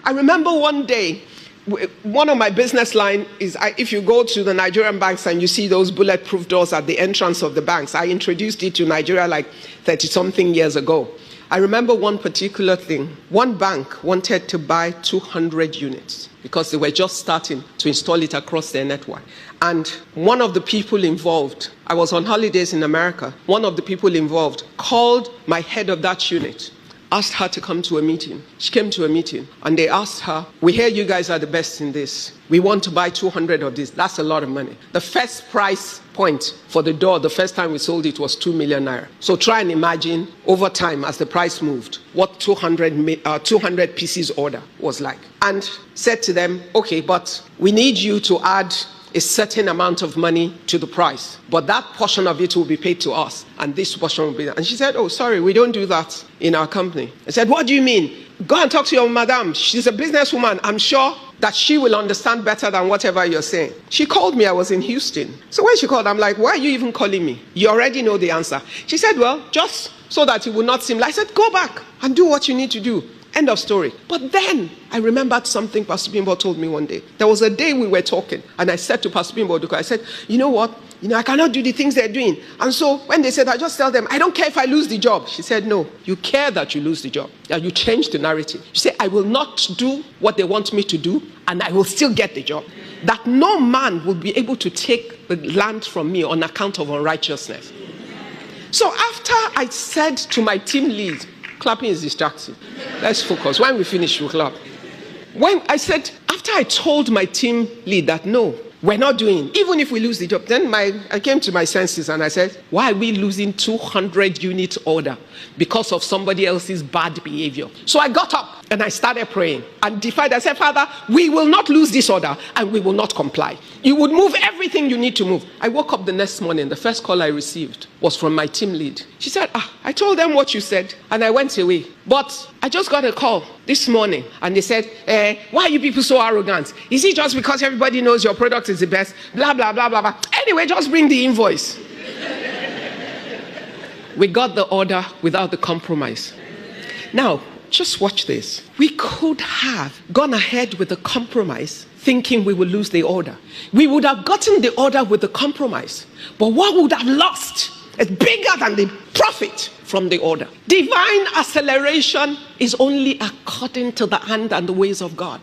I remember one day, one of my business line is, if you go to the Nigerian banks and you see those bulletproof doors at the entrance of the banks, I introduced it to Nigeria like 30-something years ago. I remember one particular thing. One bank wanted to buy 200 units because they were just starting to install it across their network. And one of the people involved, I was on holidays in America, one of the people involved called my head of that unit, asked her to come to a meeting. She came to a meeting and they asked her, we hear you guys are the best in this. We want to buy 200 of this. That's a lot of money. The first price point for the door, the first time we sold it, was 2 million naira. So try and imagine over time as the price moved, what 200 pieces order was like. And said to them, okay, but we need you to add a certain amount of money to the price, but that portion of it will be paid to us, and this portion will be that. And she said, oh, sorry, we don't do that in our company. I said, what do you mean? Go and talk to your madam. She's a businesswoman. I'm sure that she will understand better than whatever you're saying. She called me. I was in Houston. So when she called, I'm like, why are you even calling me? You already know the answer. She said, well, just so that it will not seem like. I said, go back and do what you need to do. End of story. But then I remembered something Pastor Bimbo told me one day. There was a day we were talking, and I said to Pastor Bimbo, I said, you know what? I cannot do the things they're doing. And so when they said, I just tell them, I don't care if I lose the job. She said, no, you care that you lose the job. That you change the narrative. She said, I will not do what they want me to do, and I will still get the job. That no man will be able to take the land from me on account of unrighteousness. So after I said to my team lead, clapping is distracting. Let's focus. When we finish, we'll clap. When I said, after I told my team lead that no, we're not doing, even if we lose the job, then I came to my senses and I said, why are we losing 200 unit order because of somebody else's bad behavior? So I got up and I started praying and defied. I said, Father, we will not lose this order and we will not comply. You would move everything you need to move. I woke up the next morning. The first call I received was from my team lead. She said, I told them what you said and I went away. But I just got a call this morning and they said, why are you people so arrogant? Is it just because everybody knows your product is the best? Blah, blah, blah, blah, blah. Anyway, just bring the invoice. We got the order without the compromise. Now, just watch this. We could have gone ahead with the compromise thinking we would lose the order. We would have gotten the order with the compromise. But what would have lost is bigger than the profit from the order. Divine acceleration is only according to the hand and the ways of God.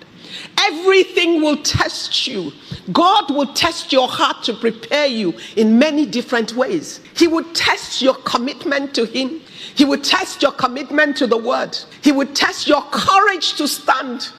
Everything will test you. God will test your heart to prepare you in many different ways. He would test your commitment to Him. He would test your commitment to the word. He would test your courage to stand.